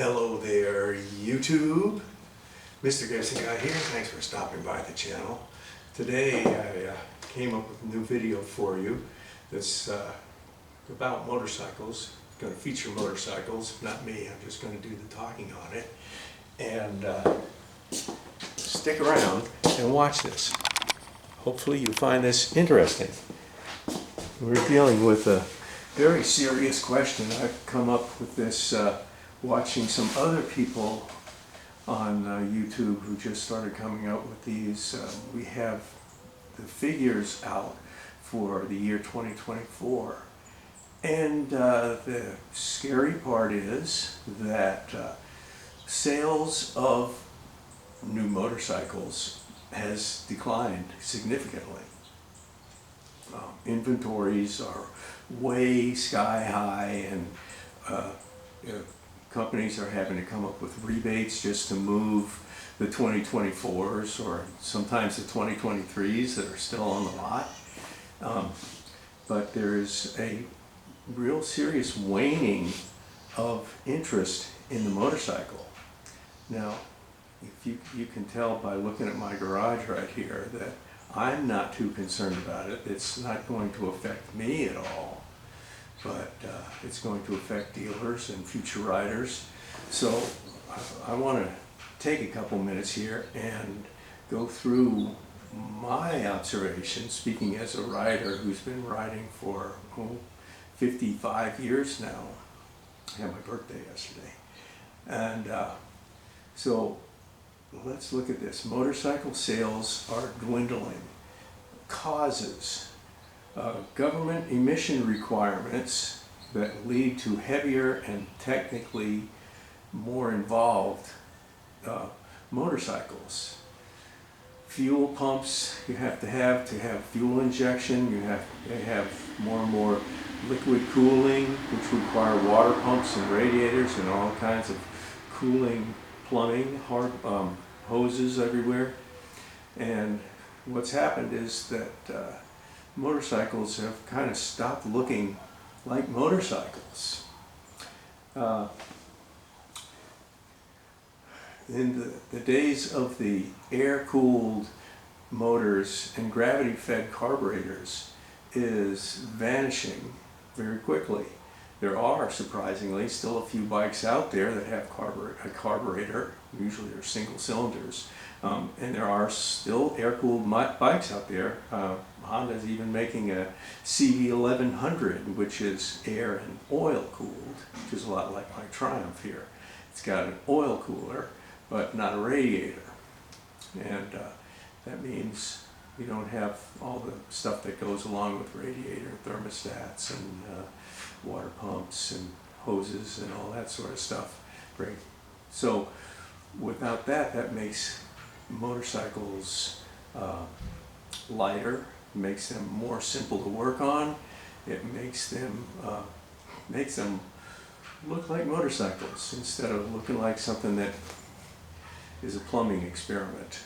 Hello there, YouTube. Mr. Davidson Guy here. Thanks for stopping by the channel. Today I came up with a new video for you that's about motorcycles. It's going to feature motorcycles, not me. I'm just going to do the talking on it. And stick around and watch this. Hopefully you find this interesting. We're dealing with a very serious question. I've come up with this watching some other people on YouTube who just started coming out with these. We have the figures out for the year 2024. And the scary part is that sales of new motorcycles has declined significantly. Inventories are way sky high, and companies are having to come up with rebates just to move the 2024s or sometimes the 2023s that are still on the lot. But there's a real serious waning of interest in the motorcycle. Now, if you can tell by looking at my garage right here that I'm not too concerned about it. It's not going to affect me at all, but it's going to affect dealers and future riders. So I want to take a couple minutes here and go through my observations, speaking as a rider who's been riding for 55 years now. I had my birthday yesterday. And so let's look at this. Motorcycle sales are dwindling. Causes. Government emission requirements that lead to heavier and technically more involved motorcycles. Fuel pumps you have to have fuel injection. You have to have more and more liquid cooling, which require water pumps and radiators and all kinds of cooling plumbing, hard hoses everywhere. And what's happened is that motorcycles have kind of stopped looking like motorcycles. In the days of the air-cooled motors and gravity-fed carburetors is vanishing very quickly. There are, surprisingly, still a few bikes out there that have a carburetor. Usually they're single cylinders. And there are still air-cooled bikes out there. Honda's even making a CV1100, which is air and oil cooled, which is a lot like my Triumph here. It's got an oil cooler, but not a radiator. And that means you don't have all the stuff that goes along with radiator, thermostats and water pumps and hoses and all that sort of stuff. Great. So without that, that makes motorcycles lighter, makes them more simple to work on. It makes them look like motorcycles instead of looking like something that is a plumbing experiment.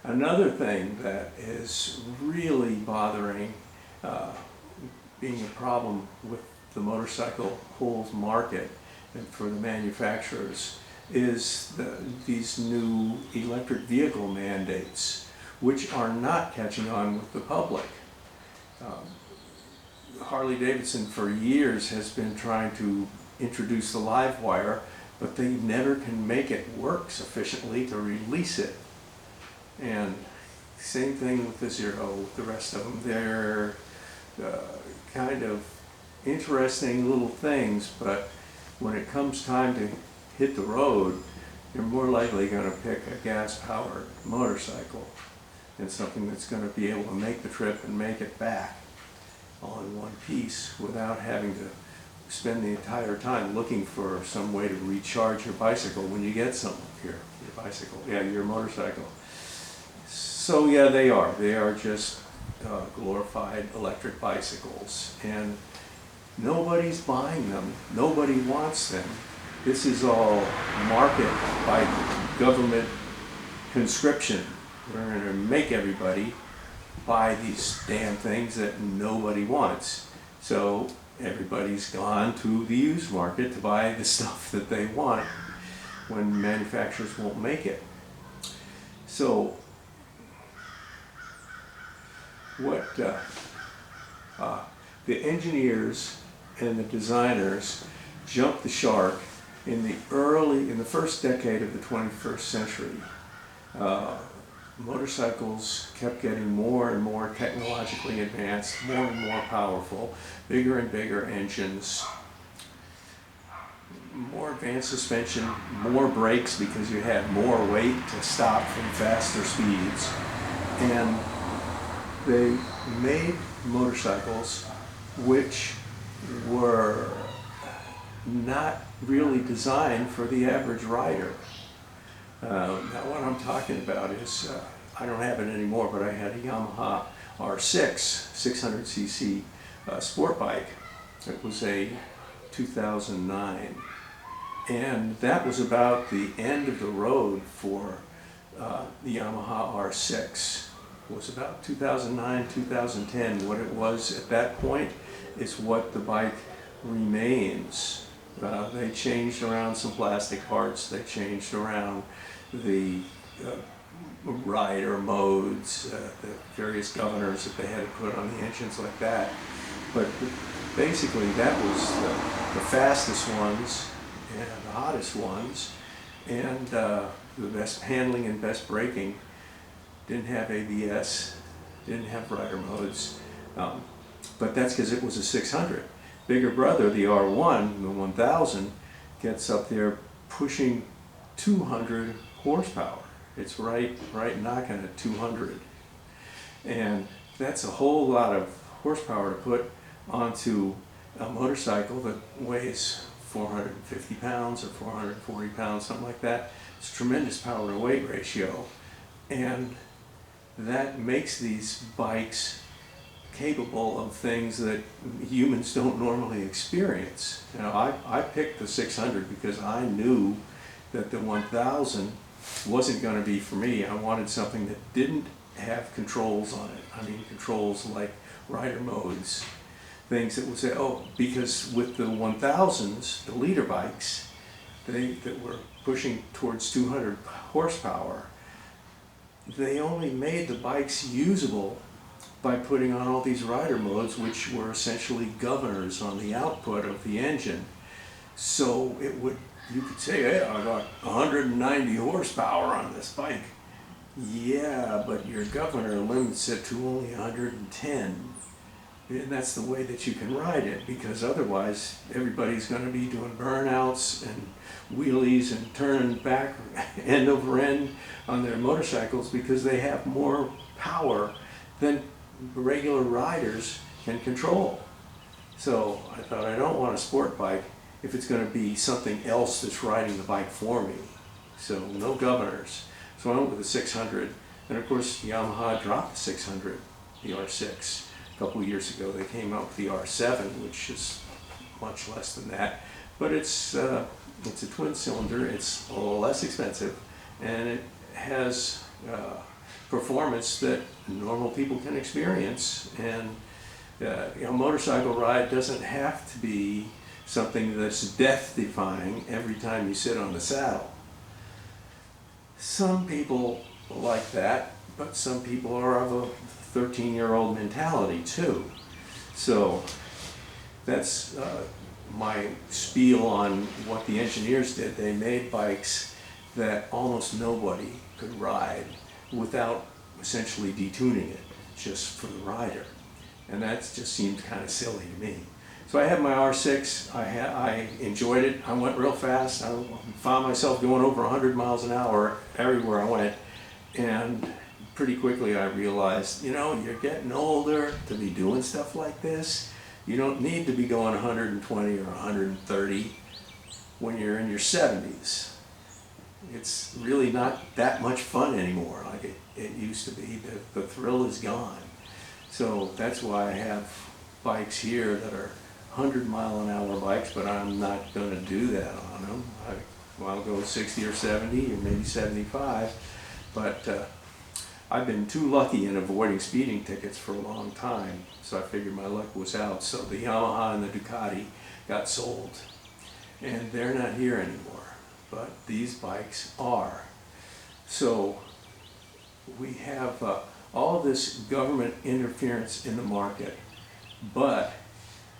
Another thing that is really bothering, being a problem with the motorcycle whole market and for the manufacturers, is these new electric vehicle mandates, which are not catching on with the public. Harley-Davidson for years has been trying to introduce the live wire, but they never can make it work sufficiently to release it. And same thing with the Zero, with the rest of them. They're kind of interesting little things, but when it comes time to hit the road, you're more likely going to pick a gas-powered motorcycle and something that's going to be able to make the trip and make it back all in one piece without having to spend the entire time looking for some way to recharge your bicycle when you get some here. Your bicycle, yeah, your motorcycle. So yeah, they are just glorified electric bicycles, and nobody's buying them. Nobody wants them. This is all market by government conscription. We're going to make everybody buy these damn things that nobody wants. So everybody's gone to the used market to buy the stuff that they want when manufacturers won't make it. So what the engineers and the designers jumped the shark in the first decade of the 21st century. Motorcycles kept getting more and more technologically advanced, more and more powerful, bigger and bigger engines, more advanced suspension, more brakes because you had more weight to stop from faster speeds. And they made motorcycles which were not really designed for the average rider. Now what I'm talking about is, I don't have it anymore, but I had a Yamaha R6 600cc sport bike. It was a 2009. And that was about the end of the road for the Yamaha R6. It was about 2009, 2010. What it was at that point is what the bike remains. They changed around some plastic parts, they changed around the rider modes, the various governors that they had to put on the engines like that. But basically that was the fastest ones and the hottest ones, and the best handling and best braking. Didn't have ABS, didn't have rider modes, but that's because it was a 600. Bigger brother, the R1, the 1000, gets up there pushing 200 horsepower. It's right knocking at 200. And that's a whole lot of horsepower to put onto a motorcycle that weighs 450 pounds or 440 pounds, something like that. It's a tremendous power to weight ratio. And that makes these bikes capable of things that humans don't normally experience. You know, I picked the 600 because I knew that the 1000 wasn't going to be for me. I wanted something that didn't have controls on it. I mean, controls like rider modes, things that would say, oh, because with the 1000s, the leader bikes, that were pushing towards 200 horsepower, they only made the bikes usable by putting on all these rider modes, which were essentially governors on the output of the engine. So you could say, hey, I got 190 horsepower on this bike. Yeah, but your governor limits it to only 110. And that's the way that you can ride it, because otherwise everybody's going to be doing burnouts and wheelies and turning back end over end on their motorcycles because they have more power than regular riders can control. So I thought, I don't want a sport bike if it's going to be something else that's riding the bike for me. So no governors. So I went with the 600, and of course Yamaha dropped the 600, the R6. A couple of years ago they came out with the R7, which is much less than that, but it's a twin cylinder, it's a little less expensive, and it has performance that normal people can experience. And a motorcycle ride doesn't have to be something that's death-defying every time you sit on the saddle. Some people like that, but some people are of a 13-year-old mentality too. So that's my spiel on what the engineers did. They made bikes that almost nobody could ride without essentially detuning it, just for the rider. And that just seemed kind of silly to me. So I had my R6, I enjoyed it, I went real fast, I found myself going over 100 miles an hour everywhere I went, and pretty quickly I realized, you know, you're getting older to be doing stuff like this. You don't need to be going 120 or 130 when you're in your 70s. It's really not that much fun anymore like it used to be. The thrill is gone. So that's why I have bikes here that are 100-mile-an-hour bikes, but I'm not going to do that on them. I'll go 60 or 70 or maybe 75, but I've been too lucky in avoiding speeding tickets for a long time, so I figured my luck was out. So the Yamaha and the Ducati got sold, and they're not here anymore, but these bikes are. So we have all this government interference in the market, but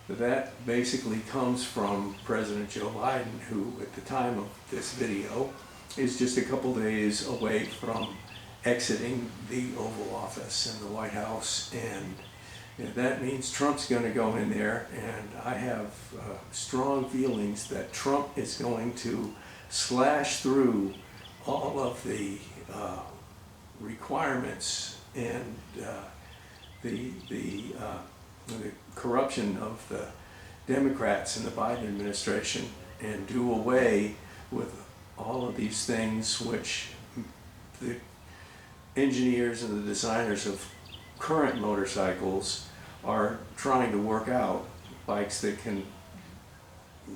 that basically comes from President Joe Biden, who at the time of this video is just a couple days away from exiting the Oval Office and the White House, and that means Trump's going to go in there, and I have strong feelings that Trump is going to slash through all of the requirements and the corruption of the Democrats and the Biden administration, and do away with all of these things which the engineers and the designers of current motorcycles are trying to work out. Bikes that can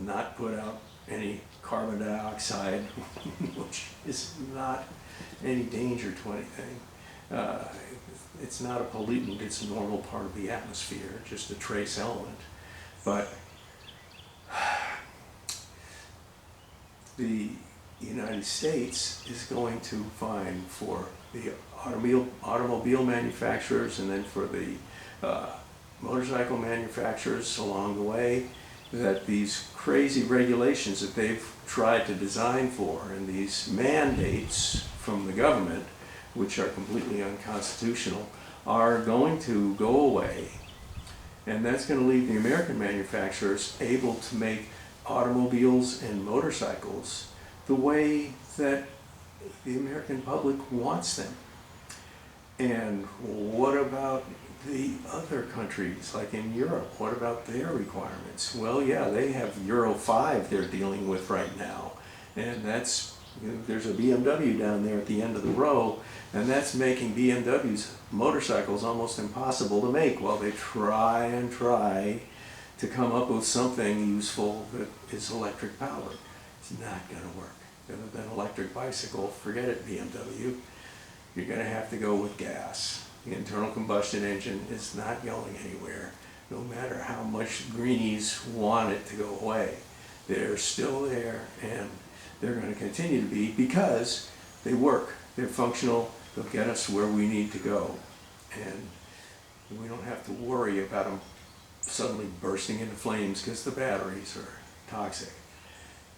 not put out any carbon dioxide, which is not any danger to anything. It's not a pollutant, it's a normal part of the atmosphere, just a trace element. But the United States is going to find for the automobile manufacturers, and then for the motorcycle manufacturers along the way, that these crazy regulations that they've tried to design for, and these mandates from the government, which are completely unconstitutional, are going to go away. And that's going to leave the American manufacturers able to make automobiles and motorcycles the way that the American public wants them. And what about the other countries, like in Europe? What about their requirements? Well, yeah, they have Euro 5 they're dealing with right now. And that's, there's a BMW down there at the end of the row, and that's making BMW's motorcycles almost impossible to make while they try and try to come up with something useful that is electric powered. It's not going to work. Other than electric bicycle, forget it, BMW. You're going to have to go with gas. The internal combustion engine is not going anywhere, no matter how much greenies want it to go away. They're still there, and they're going to continue to be, because they work. They're functional. They'll get us where we need to go. And we don't have to worry about them suddenly bursting into flames because the batteries are toxic.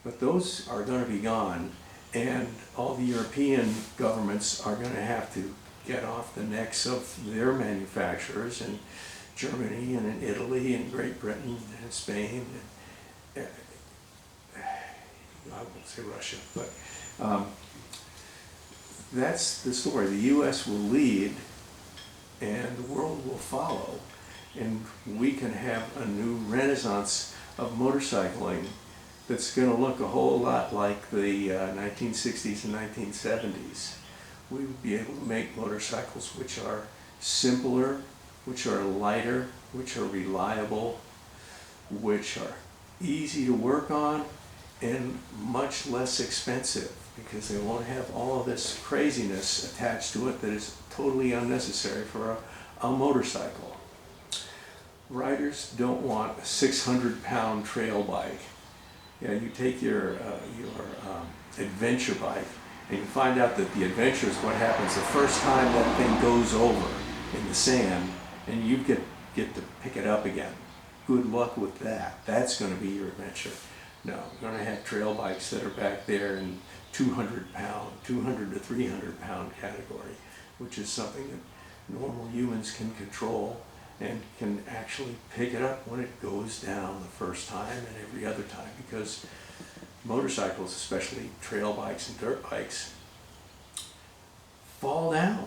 But those are going to be gone, and all the European governments are going to have to get off the necks of their manufacturers in Germany and in Italy and Great Britain and Spain. And, I won't say Russia, but that's the story. The U.S. will lead, and the world will follow, and we can have a new renaissance of motorcycling that's going to look a whole lot like the 1960s and 1970s. We would be able to make motorcycles which are simpler, which are lighter, which are reliable, which are easy to work on, and much less expensive, because they won't have all of this craziness attached to it that is totally unnecessary for a motorcycle. Riders don't want a 600-pound trail bike. Yeah, you take your adventure bike, and you find out that the adventure is what happens the first time that thing goes over in the sand, and you get to pick it up again. Good luck with that. That's going to be your adventure. No, you're going to have trail bikes that are back there in 200 to 300 pound category, which is something that normal humans can control and can actually pick it up when it goes down the first time and every other time, because motorcycles, especially trail bikes and dirt bikes, fall down.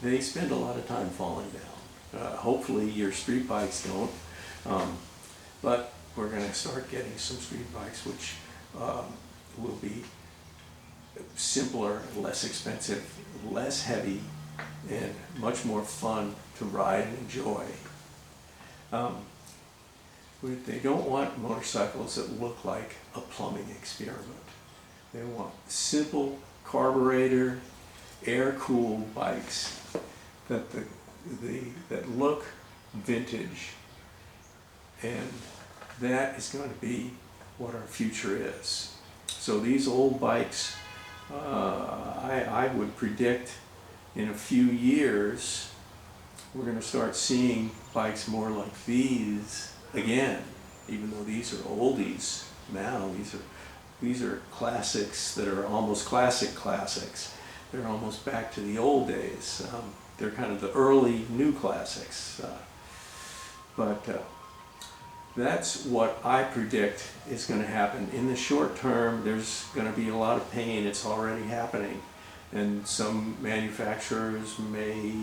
They spend a lot of time falling down. Hopefully your street bikes don't, but we're going to start getting some street bikes which will be simpler, less expensive, less heavy, and much more fun to ride and enjoy. They don't want motorcycles that look like a plumbing experiment. They want simple carburetor air-cooled bikes that that look vintage, and that is going to be what our future is. So these old bikes, I would predict in a few years we're going to start seeing bikes more like these again, even though these are oldies now. These are classics that are almost classics. They're almost back to the old days. They're kind of the early new classics. But that's what I predict is going to happen. In the short term, there's going to be a lot of pain. It's already happening. And some manufacturers may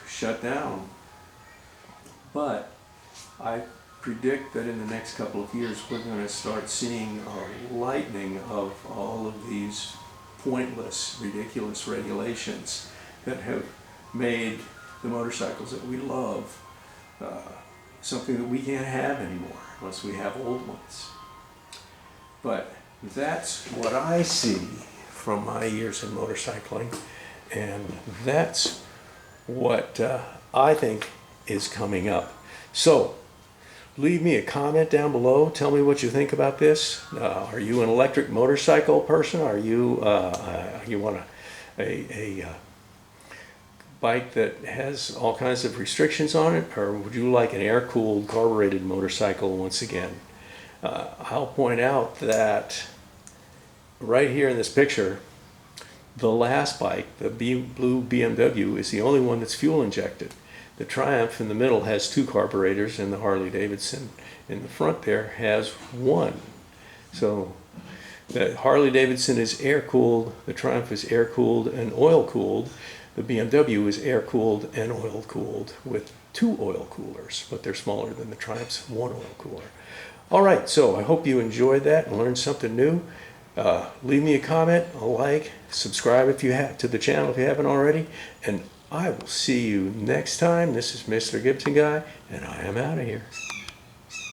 shut down. But I predict that in the next couple of years, we're going to start seeing a lightening of all of these pointless, ridiculous regulations that have made the motorcycles that we love something that we can't have anymore unless we have old ones. But that's what I see from my years in motorcycling, and that's what I think is coming up. So leave me a comment down below. Tell me what you think about this. Are you an electric motorcycle person? Are you you want a bike that has all kinds of restrictions on it, or would you like an air-cooled carbureted motorcycle once again? I'll point out that right here in this picture, the last bike, the blue BMW, is the only one that's fuel injected. The Triumph in the middle has 2 carburetors, and the Harley Davidson in the front there has 1. So the Harley Davidson is air-cooled, the Triumph is air-cooled and oil-cooled. The BMW is air-cooled and oil-cooled with 2 oil coolers, but they're smaller than the Triumph's 1 oil cooler. All right, so I hope you enjoyed that and learned something new. Leave me a comment, a like, subscribe if you have to the channel if you haven't already, and I will see you next time. This is Mr. Gibson Guy, and I am out of here.